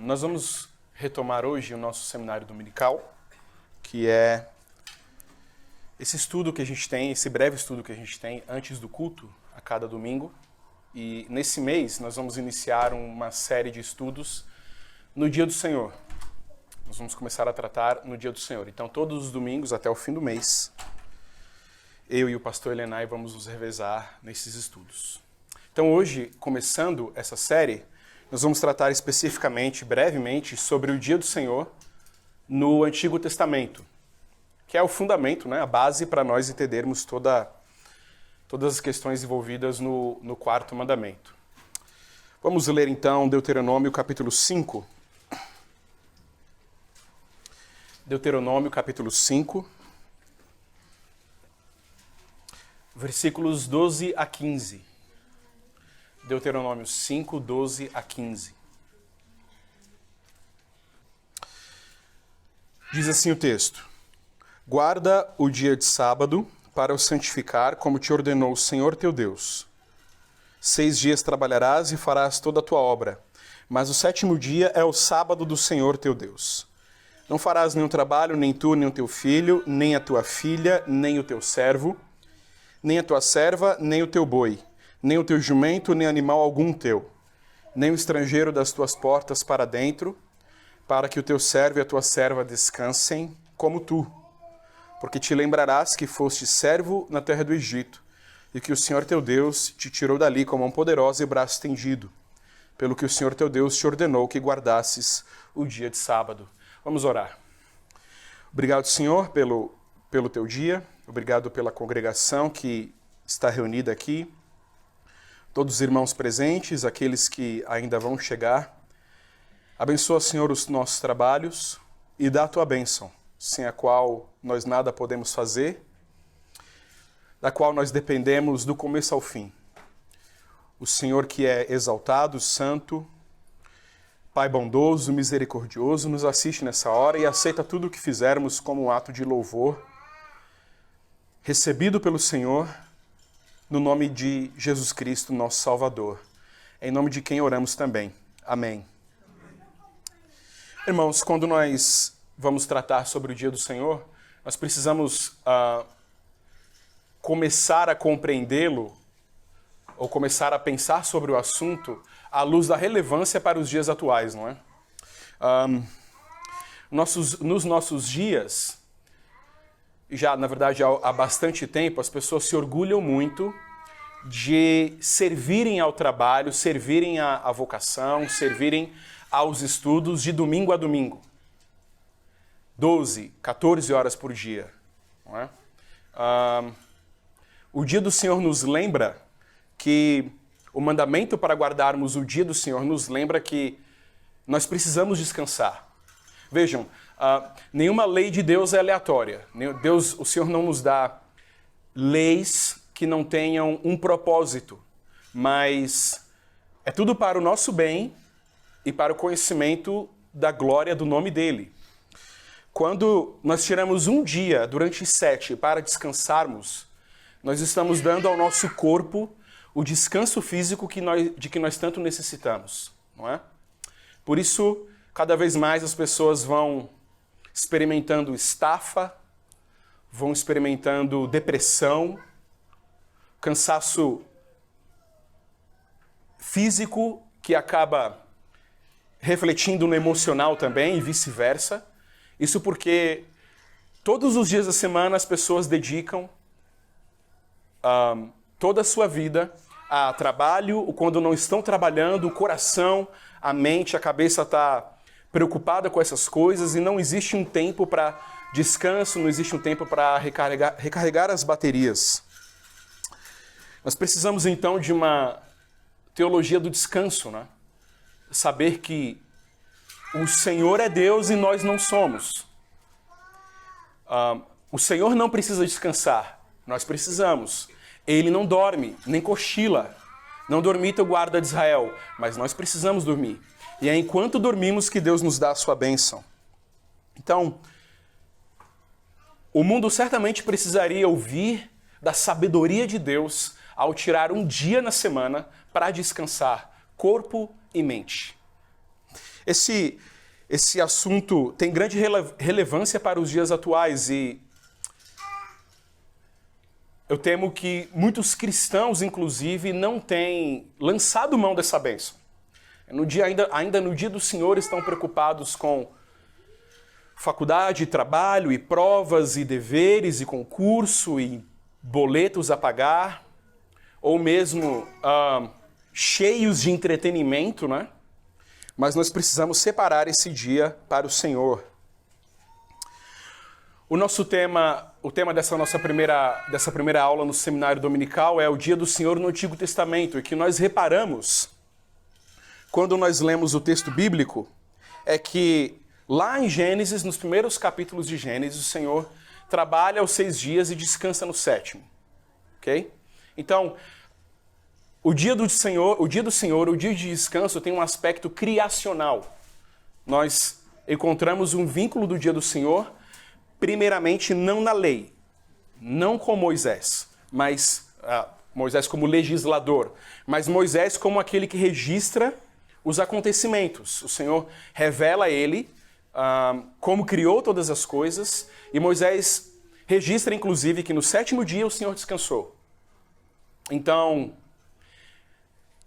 Nós vamos retomar hoje o nosso seminário dominical, que é esse estudo que a gente tem, esse breve estudo que a gente tem antes do culto, a cada domingo. E nesse mês nós vamos iniciar uma série de estudos no Dia do Senhor. Nós vamos começar a tratar no Dia do Senhor. Então, todos os domingos, até o fim do mês, eu e o pastor Elenay vamos nos revezar nesses estudos. Então, hoje, começando essa série, nós vamos tratar especificamente, brevemente, sobre o Dia do Senhor no Antigo Testamento, que é o fundamento, a base para nós entendermos todas as questões envolvidas no quarto mandamento. Vamos ler então Deuteronômio capítulo 5. Deuteronômio capítulo 5, versículos 12 a 15. Deuteronômio 5, 12 a 15. Diz assim o texto: Guarda o dia de sábado para o santificar, como te ordenou o Senhor teu Deus. 6 dias trabalharás e farás toda a tua obra, mas o 7º dia é o sábado do Senhor teu Deus. Não farás nenhum trabalho, nem tu, nem o teu filho, nem a tua filha, nem o teu servo, nem a tua serva, nem o teu boi, nem o teu jumento, nem animal algum teu, nem o estrangeiro das tuas portas para dentro, para que o teu servo e a tua serva descansem, como tu. Porque te lembrarás que foste servo na terra do Egito, e que o Senhor teu Deus te tirou dali com mão poderosa e braço estendido, pelo que o Senhor teu Deus te ordenou que guardasses o dia de sábado. Vamos orar. Obrigado, Senhor, pelo teu dia, obrigado pela congregação que está reunida aqui, todos os irmãos presentes, aqueles que ainda vão chegar. Abençoa, Senhor, os nossos trabalhos e dá a tua bênção, sem a qual nós nada podemos fazer, da qual nós dependemos do começo ao fim. O Senhor que é exaltado, santo, Pai bondoso, misericordioso, nos assiste nessa hora e aceita tudo o que fizermos como um ato de louvor, recebido pelo Senhor, no nome de Jesus Cristo, nosso Salvador. Em nome de quem oramos também. Amém. Irmãos, quando nós vamos tratar sobre o Dia do Senhor, nós precisamos começar a compreendê-lo ou começar a pensar sobre o assunto à luz da relevância para os dias atuais, não é? Nos nossos dias, já na verdade há bastante tempo, as pessoas se orgulham muito de servirem ao trabalho, servirem à vocação, servirem aos estudos de domingo a domingo. 12, 14 horas por dia. Não é? O Dia do Senhor nos lembra que o mandamento para guardarmos o Dia do Senhor nos lembra que nós precisamos descansar. Vejam, nenhuma lei de Deus é aleatória. O Senhor não nos dá leis que não tenham um propósito, mas é tudo para o nosso bem e para o conhecimento da glória do nome dele. Quando nós tiramos um dia durante 7 para descansarmos, nós estamos dando ao nosso corpo o descanso físico de que nós tanto necessitamos, não é? Por isso, cada vez mais as pessoas vão experimentando estafa, vão experimentando depressão, cansaço físico que acaba refletindo no emocional também e vice-versa. Isso porque todos os dias da semana as pessoas dedicam toda a sua vida a trabalho, ou quando não estão trabalhando, o coração, a mente, a cabeça está preocupada com essas coisas e não existe um tempo para descanso, não existe um tempo para recarregar as baterias. Nós precisamos então de uma teologia do descanso, né? Saber que o Senhor é Deus e nós não somos. O Senhor não precisa descansar, nós precisamos. Ele não dorme, nem cochila. Não dormita o guarda de Israel, mas nós precisamos dormir. E é enquanto dormimos que Deus nos dá a sua bênção. Então, o mundo certamente precisaria ouvir da sabedoria de Deus ao tirar um dia na semana para descansar corpo e mente. Esse assunto tem grande relevância para os dias atuais e eu temo que muitos cristãos, inclusive, não têm lançado mão dessa bênção. Ainda no dia do Senhor estão preocupados com faculdade, trabalho e provas e deveres e concurso e boletos a pagar, ou mesmo cheios de entretenimento, né? Mas nós precisamos separar esse dia para o Senhor. O tema dessa primeira aula no seminário dominical é o dia do Senhor no Antigo Testamento, e que nós reparamos, quando nós lemos o texto bíblico, é que lá em Gênesis, nos primeiros capítulos de Gênesis, o Senhor trabalha os 6 dias e descansa no 7º. Ok? Então, o dia do Senhor, o dia de descanso tem um aspecto criacional. Nós encontramos um vínculo do dia do Senhor, primeiramente não na lei, não com Moisés, mas Moisés como legislador, mas Moisés como aquele que registra os acontecimentos. O Senhor revela a ele como criou todas as coisas, e Moisés registra, inclusive, que no 7º dia o Senhor descansou. Então,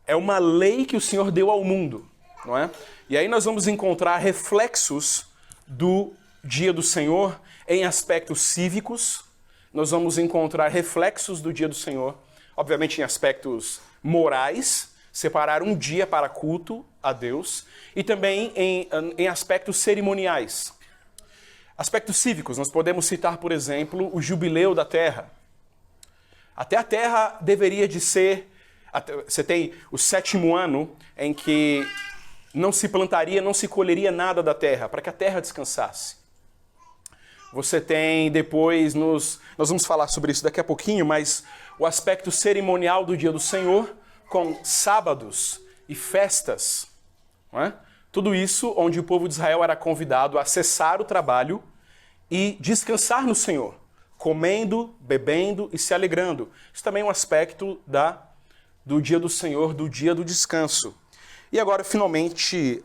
é uma lei que o Senhor deu ao mundo, não é? E aí nós vamos encontrar reflexos do dia do Senhor em aspectos cívicos, nós vamos encontrar reflexos do dia do Senhor, obviamente em aspectos morais, separar um dia para culto a Deus, e também em aspectos cerimoniais. Aspectos cívicos, nós podemos citar, por exemplo, o jubileu da terra. Até a terra deveria de ser... Você tem o 7º ano em que não se plantaria, não se colheria nada da terra, para que a terra descansasse. Você tem depois, nós vamos falar sobre isso daqui a pouquinho, mas o aspecto cerimonial do dia do Senhor, com sábados e festas. Não é? Tudo isso onde o povo de Israel era convidado a cessar o trabalho e descansar no Senhor, comendo, bebendo e se alegrando. Isso também é um aspecto do dia do Senhor, do dia do descanso. E agora, finalmente,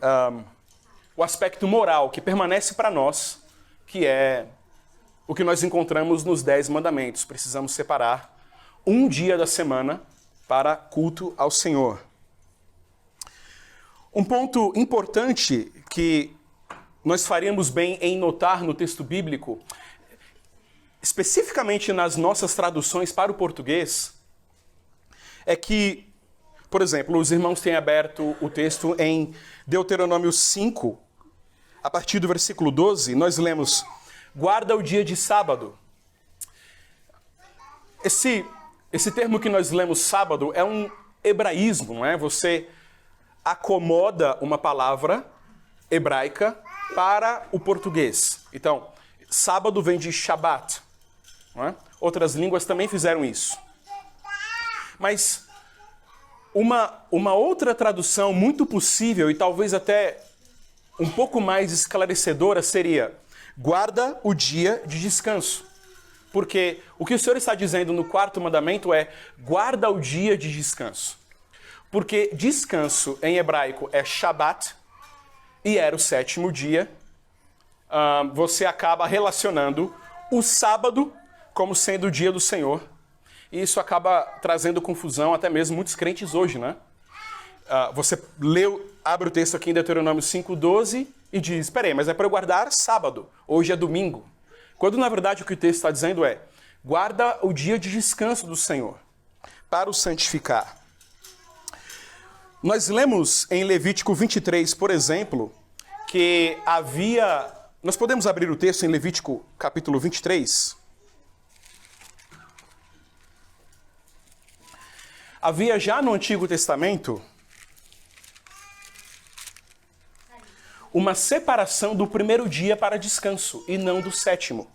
o aspecto moral que permanece para nós, que é o que nós encontramos nos 10 mandamentos. Precisamos separar um dia da semana para culto ao Senhor. Um ponto importante que nós faríamos bem em notar no texto bíblico, especificamente nas nossas traduções para o português, é que, por exemplo, os irmãos têm aberto o texto em Deuteronômio 5, a partir do versículo 12, nós lemos: guarda o dia de sábado. Esse termo que nós lemos, sábado, é um hebraísmo, não é? Você acomoda uma palavra hebraica para o português. Então, sábado vem de Shabat, não é? Outras línguas também fizeram isso. Mas uma outra tradução muito possível e talvez até um pouco mais esclarecedora seria: guarda o dia de descanso. Porque o que o Senhor está dizendo no 4º mandamento é: guarda o dia de descanso. Porque descanso em hebraico é Shabat e era o 7º dia. Você acaba relacionando o sábado como sendo o dia do Senhor. E isso acaba trazendo confusão até mesmo muitos crentes hoje, né? Você abre o texto aqui em Deuteronômio 5:12 e diz: peraí, mas é para eu guardar sábado, hoje é domingo. Quando na verdade o que o texto está dizendo é: guarda o dia de descanso do Senhor, para o santificar. Nós lemos em Levítico 23, por exemplo, que havia... Nós podemos abrir o texto em Levítico capítulo 23? Havia já no Antigo Testamento uma separação do primeiro dia para descanso e não do 7º.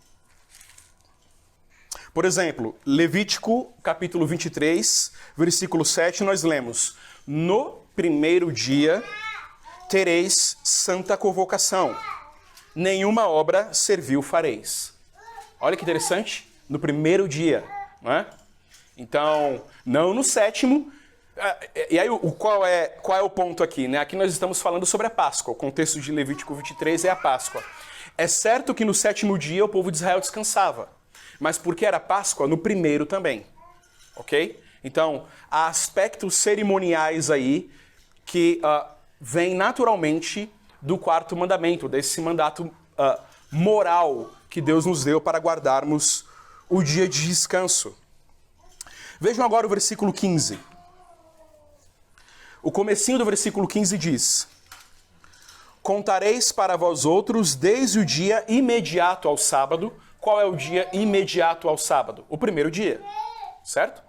Por exemplo, Levítico capítulo 23, versículo 7, nós lemos: no primeiro dia tereis santa convocação, nenhuma obra servil fareis. Olha que interessante, no primeiro dia, não é? Então, não no 7º, E aí, qual é o ponto aqui? Né? Aqui nós estamos falando sobre a Páscoa. O contexto de Levítico 23 é a Páscoa. É certo que no 7º dia o povo de Israel descansava. Mas porque era Páscoa, no 1º também. Ok? Então, há aspectos cerimoniais aí que vêm naturalmente do 4º mandamento, desse mandato moral que Deus nos deu para guardarmos o dia de descanso. Vejam agora o versículo 15. O comecinho do versículo 15 diz: Contareis para vós outros desde o dia imediato ao sábado. Qual é o dia imediato ao sábado? O 1º dia, certo?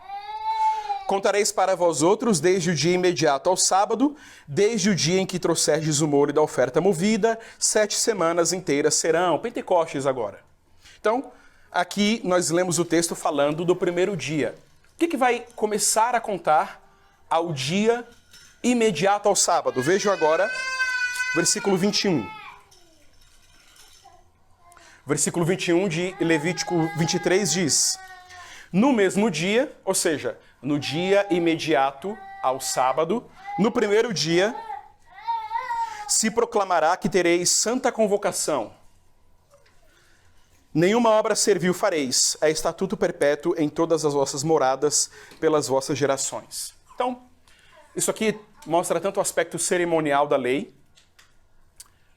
Contareis para vós outros desde o dia imediato ao sábado, desde o dia em que trouxerdes o molho da oferta movida, 7 semanas inteiras serão. Pentecostes agora. Então, aqui nós lemos o texto falando do 1º dia. O que vai começar a contar ao dia imediato ao sábado? Vejam agora, versículo 21. Versículo 21 de Levítico 23 diz: No mesmo dia, ou seja, no dia imediato ao sábado, no 1º dia, se proclamará que tereis santa convocação. Nenhuma obra servil fareis, é estatuto perpétuo em todas as vossas moradas pelas vossas gerações. Então, isso aqui mostra tanto o aspecto cerimonial da lei,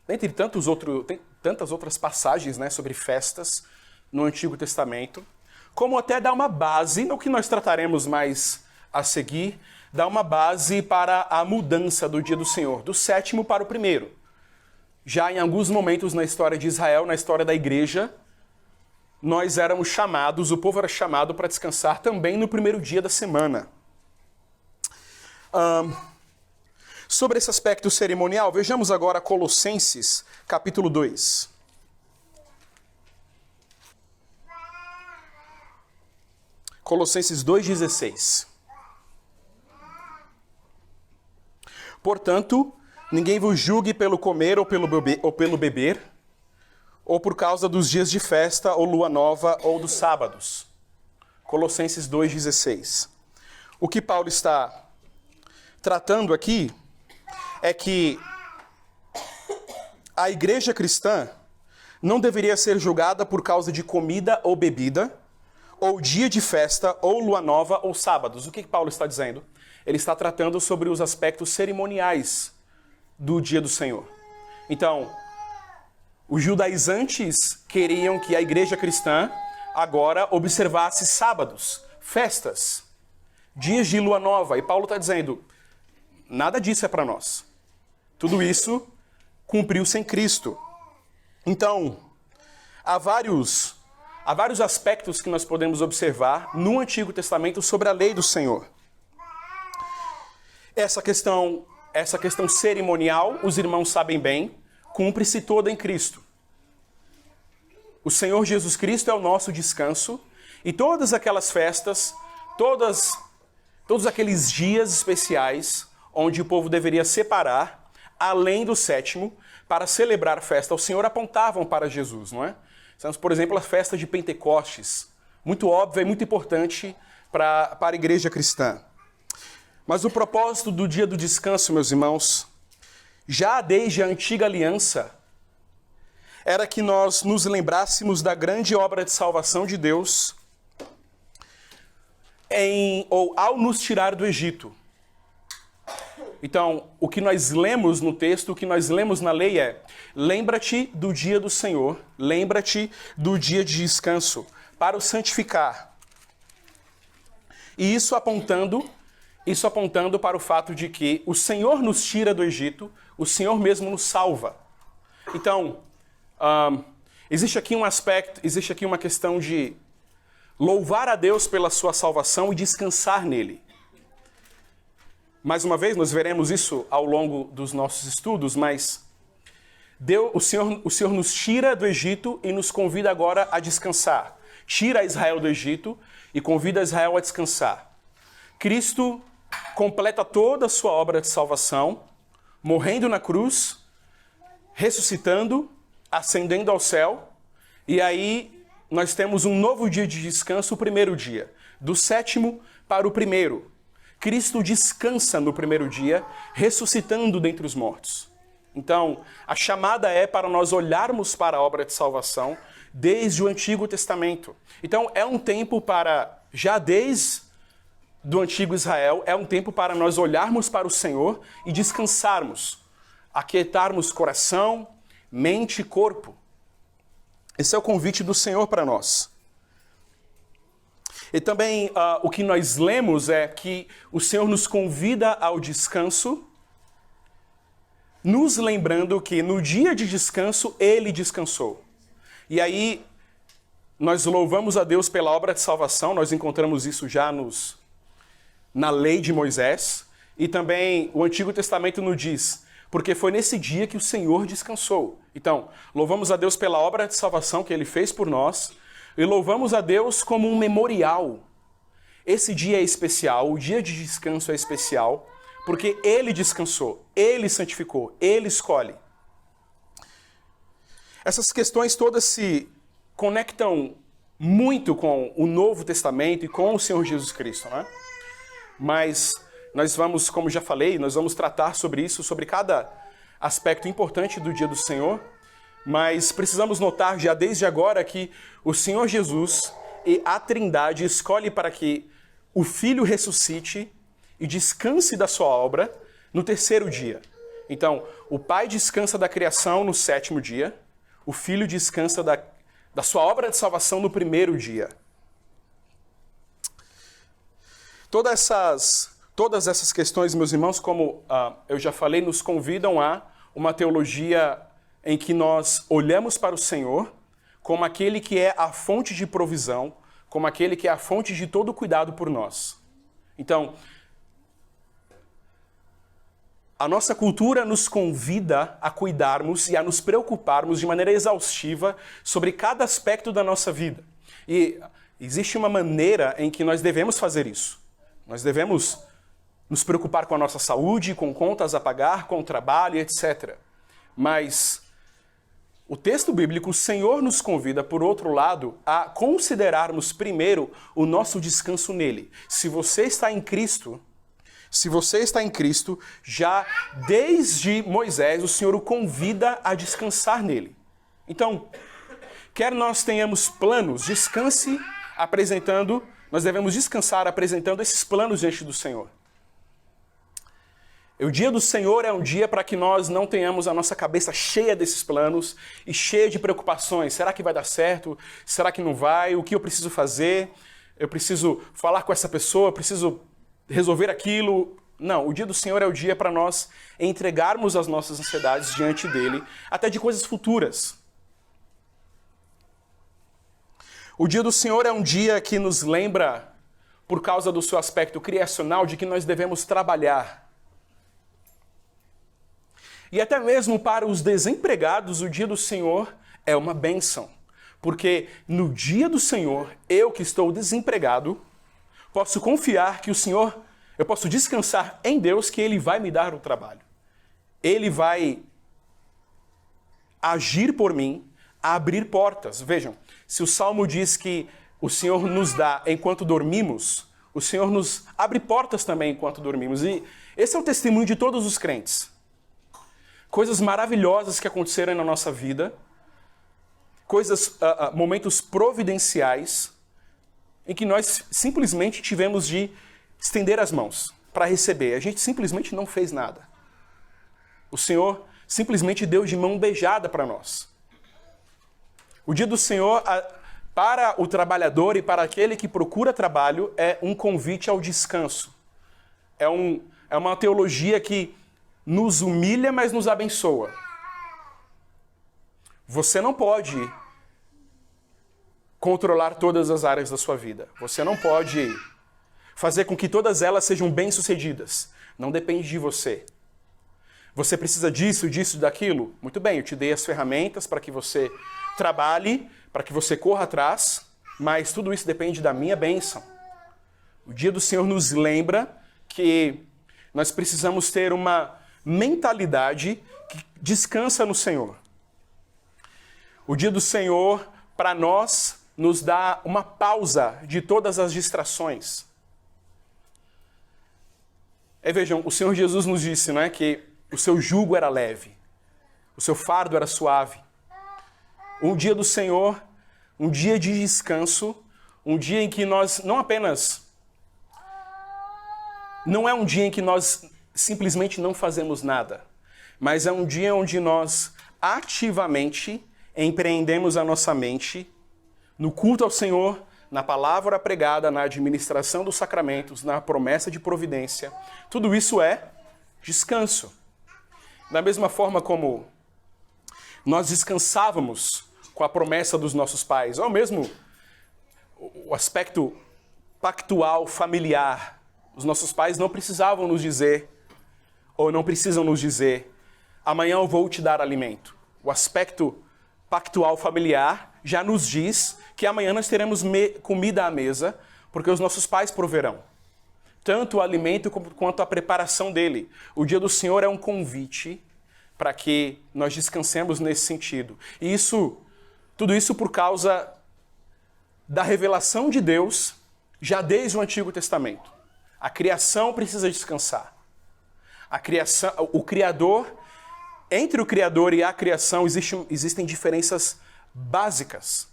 dentre tantas outras passagens, né, sobre festas no Antigo Testamento, como até dá uma base, no que nós trataremos mais a seguir, dá uma base para a mudança do dia do Senhor, do 7º para o 1º. Já em alguns momentos na história de Israel, na história da igreja, nós éramos chamados, o povo era chamado para descansar também no 1º dia da semana. Sobre esse aspecto cerimonial, vejamos agora Colossenses, capítulo 2. Colossenses 2,16. Portanto, ninguém vos julgue pelo comer ou pelo beber, ou por causa dos dias de festa, ou lua nova, ou dos sábados. Colossenses 2,16. O que Paulo está tratando aqui é que a igreja cristã não deveria ser julgada por causa de comida ou bebida, ou dia de festa, ou lua nova, ou sábados. O que Paulo está dizendo? Ele está tratando sobre os aspectos cerimoniais do dia do Senhor. Então, os judaizantes queriam que a igreja cristã agora observasse sábados, festas, dias de lua nova. E Paulo está dizendo, nada disso é para nós. Tudo isso cumpriu-se em Cristo. Então, há vários aspectos que nós podemos observar no Antigo Testamento sobre a lei do Senhor. Essa questão cerimonial, os irmãos sabem bem, cumpre-se toda em Cristo. O Senhor Jesus Cristo é o nosso descanso, e todas aquelas festas, todos aqueles dias especiais, onde o povo deveria separar, além do 7º, para celebrar a festa ao Senhor, apontavam para Jesus, não é? Temos, por exemplo, a festa de Pentecostes, muito óbvia e muito importante para a igreja cristã. Mas o propósito do dia do descanso, meus irmãos, já desde a antiga aliança, era que nós nos lembrássemos da grande obra de salvação de Deus ao nos tirar do Egito. Então, o que nós lemos no texto, o que nós lemos na lei é: lembra-te do dia do Senhor, lembra-te do dia de descanso, para o santificar. E isso apontando para o fato de que o Senhor nos tira do Egito, o Senhor mesmo nos salva. Então, existe aqui uma questão de louvar a Deus pela sua salvação e descansar nele. Mais uma vez, nós veremos isso ao longo dos nossos estudos, mas o Senhor nos tira do Egito e nos convida agora a descansar. Tira Israel do Egito e convida Israel a descansar. Cristo completa toda a sua obra de salvação, morrendo na cruz, ressuscitando, ascendendo ao céu, e aí nós temos um novo dia de descanso, o 1º dia, do 7º para o 1º. Cristo descansa no primeiro dia, ressuscitando dentre os mortos. Então, a chamada é para nós olharmos para a obra de salvação desde o Antigo Testamento. Então, é um tempo para, já desde do Antigo Israel, é um tempo para nós olharmos para o Senhor e descansarmos, aquietarmos coração, mente e corpo. Esse é o convite do Senhor para nós. E também o que nós lemos é que o Senhor nos convida ao descanso, nos lembrando que no dia de descanso Ele descansou. E aí nós louvamos a Deus pela obra de salvação, nós encontramos isso já na lei de Moisés, e também o Antigo Testamento nos diz, porque foi nesse dia que o Senhor descansou. Então, louvamos a Deus pela obra de salvação que Ele fez por nós, e louvamos a Deus como um memorial. Esse dia é especial, o dia de descanso é especial, porque Ele descansou, Ele santificou, Ele escolhe. Essas questões todas se conectam muito com o Novo Testamento e com o Senhor Jesus Cristo, né? Mas nós vamos, como já falei, nós vamos tratar sobre isso, sobre cada aspecto importante do dia do Senhor, mas precisamos notar já desde agora que o Senhor Jesus e a Trindade escolhe para que o Filho ressuscite e descanse da sua obra no terceiro dia. Então, o Pai descansa da criação no sétimo dia, o Filho descansa da sua obra de salvação no primeiro dia. Todas essas questões, meus irmãos, como eu já falei, nos convidam a uma teologia em que nós olhamos para o Senhor como aquele que é a fonte de provisão, como aquele que é a fonte de todo cuidado por nós. Então, a nossa cultura nos convida a cuidarmos e a nos preocuparmos de maneira exaustiva sobre cada aspecto da nossa vida. E existe uma maneira em que nós devemos fazer isso. Nós devemos nos preocupar com a nossa saúde, com contas a pagar, com o trabalho, etc. Mas o texto bíblico, o Senhor nos convida, por outro lado, a considerarmos primeiro o nosso descanso nele. Se você está em Cristo, já desde Moisés, o Senhor o convida a descansar nele. Então, quer nós tenhamos planos, nós devemos descansar apresentando esses planos diante do Senhor. O dia do Senhor é um dia para que nós não tenhamos a nossa cabeça cheia desses planos e cheia de preocupações. Será que vai dar certo? Será que não vai? O que eu preciso fazer? Eu preciso falar com essa pessoa? Eu preciso resolver aquilo? Não, o dia do Senhor é o dia para nós entregarmos as nossas ansiedades diante dele, até de coisas futuras. O dia do Senhor é um dia que nos lembra, por causa do seu aspecto criacional, de que nós devemos trabalhar. E até mesmo para os desempregados, o dia do Senhor é uma bênção. Porque no dia do Senhor, eu que estou desempregado, posso confiar que eu posso descansar em Deus que Ele vai me dar o trabalho. Ele vai agir por mim, abrir portas. Vejam, se o Salmo diz que o Senhor nos dá enquanto dormimos, o Senhor nos abre portas também enquanto dormimos. E esse é o testemunho de todos os crentes. Coisas maravilhosas que aconteceram na nossa vida, momentos providenciais, em que nós simplesmente tivemos de estender as mãos para receber. A gente simplesmente não fez nada. O Senhor simplesmente deu de mão beijada para nós. O dia do Senhor, para o trabalhador e para aquele que procura trabalho, é um convite ao descanso. É uma teologia que nos humilha, mas nos abençoa. Você não pode controlar todas as áreas da sua vida. Você não pode fazer com que todas elas sejam bem-sucedidas. Não depende de você. Você precisa disso, daquilo? Muito bem, eu te dei as ferramentas para que você trabalhe, para que você corra atrás, mas tudo isso depende da minha bênção. O dia do Senhor nos lembra que nós precisamos ter uma mentalidade que descansa no Senhor. O dia do Senhor, para nós, nos dá uma pausa de todas as distrações. Aí vejam, o Senhor Jesus nos disse, né, que o seu jugo era leve, o seu fardo era suave. Um dia do Senhor, um dia de descanso, um dia em que nós não é um dia em que nós simplesmente não fazemos nada, mas é um dia onde nós ativamente empreendemos a nossa mente no culto ao Senhor, na palavra pregada, na administração dos sacramentos, na promessa de providência. Tudo isso é descanso. Da mesma forma como nós descansávamos com a promessa dos nossos pais, ou mesmo o aspecto pactual, familiar. Os nossos pais não precisavam nos dizer, ou não precisam nos dizer, amanhã eu vou te dar alimento. O aspecto pactual familiar já nos diz que amanhã nós teremos comida à mesa, porque os nossos pais proverão. Tanto o alimento quanto a preparação dele. O dia do Senhor é um convite para que nós descansemos nesse sentido. E tudo isso por causa da revelação de Deus já desde o Antigo Testamento. A criação precisa descansar. O Criador, entre o Criador e a criação existem diferenças básicas.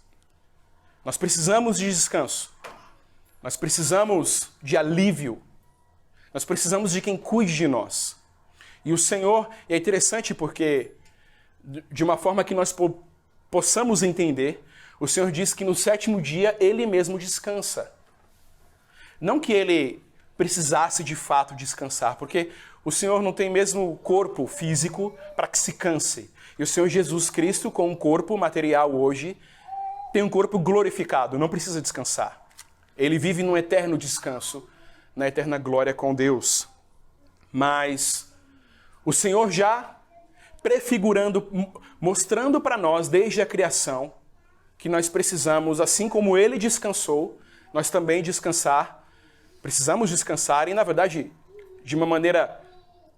Nós precisamos de descanso. Nós precisamos de alívio. Nós precisamos de quem cuide de nós. E o Senhor, é interessante porque, de uma forma que nós possamos entender, o Senhor diz que no 7º dia Ele mesmo descansa. Não que Ele precisasse de fato descansar, porque o Senhor não tem mesmo corpo físico para que se canse. E o Senhor Jesus Cristo, com um corpo material hoje, tem um corpo glorificado, não precisa descansar. Ele vive num eterno descanso, na eterna glória com Deus. Mas o Senhor já prefigurando, mostrando para nós desde a criação que nós precisamos, assim como Ele descansou, nós também precisamos descansar e, na verdade, de uma maneira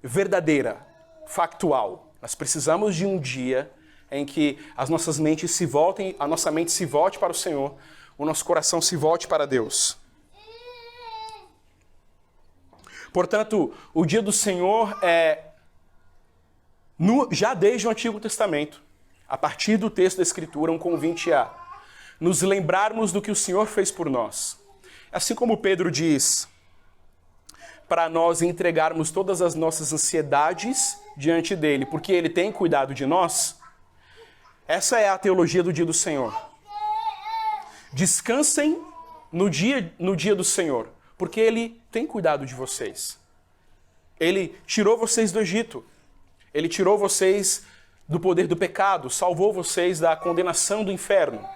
verdadeira, factual. Nós precisamos de um dia em que a nossa mente se volte para o Senhor, o nosso coração se volte para Deus. Portanto, o dia do Senhor já desde o Antigo Testamento, a partir do texto da Escritura, um convite a nos lembrarmos do que o Senhor fez por nós. Assim como Pedro diz, para nós entregarmos todas as nossas ansiedades diante dele, porque ele tem cuidado de nós. Essa é a teologia do dia do Senhor. Descansem no dia do Senhor, porque Ele tem cuidado de vocês. Ele tirou vocês do Egito. Ele tirou vocês do poder do pecado, salvou vocês da condenação do inferno.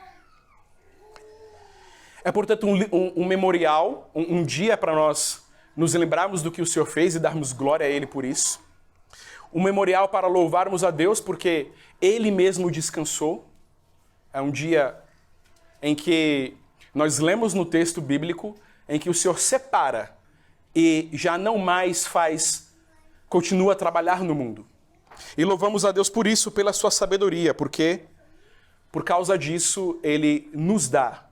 É, portanto, um memorial, um dia para nós nos lembrarmos do que o Senhor fez e darmos glória a Ele por isso. Um memorial para louvarmos a Deus porque Ele mesmo descansou. É um dia em que nós lemos no texto bíblico em que o Senhor separa e já não mais continua a trabalhar no mundo. E louvamos a Deus por isso, pela sua sabedoria, porque por causa disso Ele nos dá.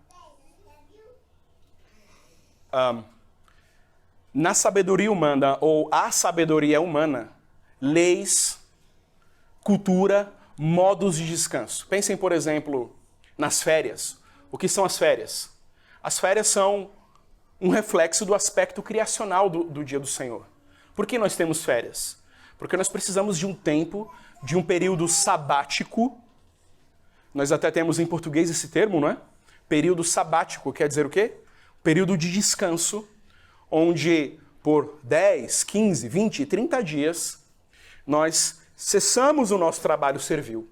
Na sabedoria humana, ou a sabedoria humana, leis, cultura, modos de descanso. Pensem, por exemplo, nas férias. O que são as férias? As férias são um reflexo do aspecto criacional do dia do Senhor. Por que nós temos férias? Porque nós precisamos de um tempo, de um período sabático. Nós até temos em português esse termo, não é? Período sabático quer dizer o quê? Período de descanso, onde por 10, 15, 20, 30 dias nós cessamos o nosso trabalho servil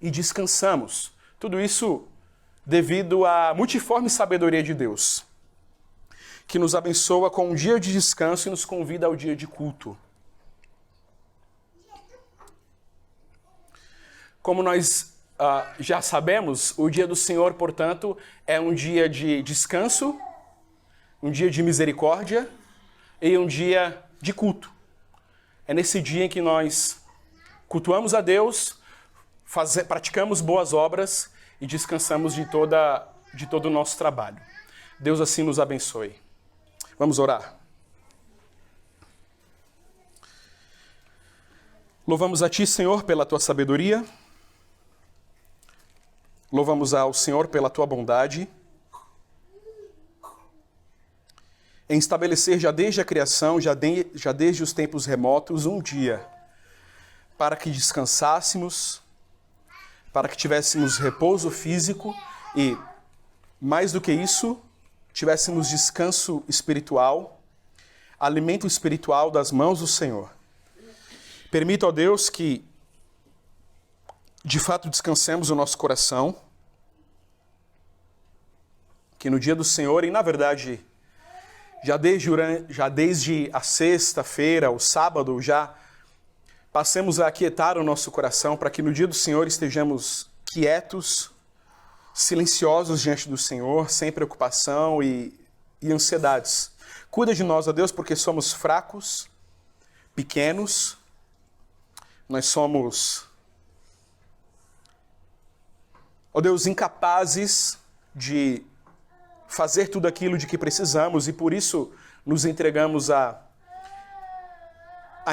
e descansamos. Tudo isso devido à multiforme sabedoria de Deus, que nos abençoa com um dia de descanso e nos convida ao dia de culto. Como nós já sabemos, o dia do Senhor, portanto, é um dia de descanso, um dia de misericórdia e um dia de culto. É nesse dia em que nós cultuamos a Deus, praticamos boas obras e descansamos de todo o nosso trabalho. Deus assim nos abençoe. Vamos orar. Louvamos a Ti, Senhor, pela Tua sabedoria. Louvamos ao Senhor pela Tua bondade em estabelecer já desde a criação, já desde os tempos remotos, um dia para que descansássemos, para que tivéssemos repouso físico e, mais do que isso, tivéssemos descanso espiritual, alimento espiritual das mãos do Senhor. Permita, ó Deus, que de fato descansemos o nosso coração, que no dia do Senhor, e na verdade, já desde a sexta-feira, o sábado, já passemos a aquietar o nosso coração para que no dia do Senhor estejamos quietos, silenciosos diante do Senhor, sem preocupação e ansiedades. Cuida de nós, ó Deus, porque somos fracos, pequenos, nós somos, ó Deus, incapazes de fazer tudo aquilo de que precisamos e por isso nos entregamos à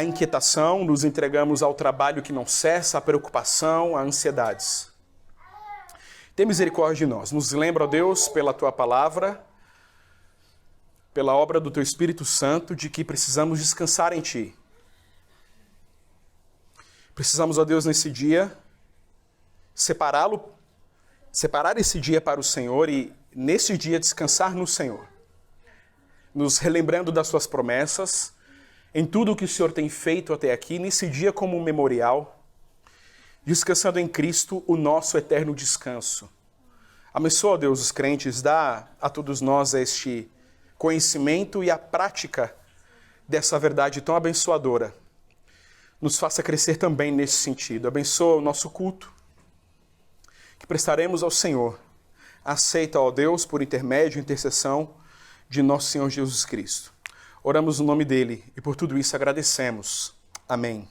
inquietação, nos entregamos ao trabalho que não cessa, à preocupação, a ansiedades. Tem misericórdia de nós. Nos lembra, ó Deus, pela Tua palavra, pela obra do Teu Espírito Santo, de que precisamos descansar em Ti. Precisamos, ó Deus, nesse dia, separar esse dia para o Senhor e nesse dia descansar no Senhor, nos relembrando das Suas promessas, em tudo o que o Senhor tem feito até aqui, nesse dia como um memorial, descansando em Cristo o nosso eterno descanso. Abençoa, Deus, os crentes, dá a todos nós este conhecimento e a prática dessa verdade tão abençoadora. Nos faça crescer também nesse sentido. Abençoa o nosso culto, que prestaremos ao Senhor. Aceita, ó Deus, por intermédio e intercessão de nosso Senhor Jesus Cristo. Oramos no nome dele e por tudo isso agradecemos. Amém.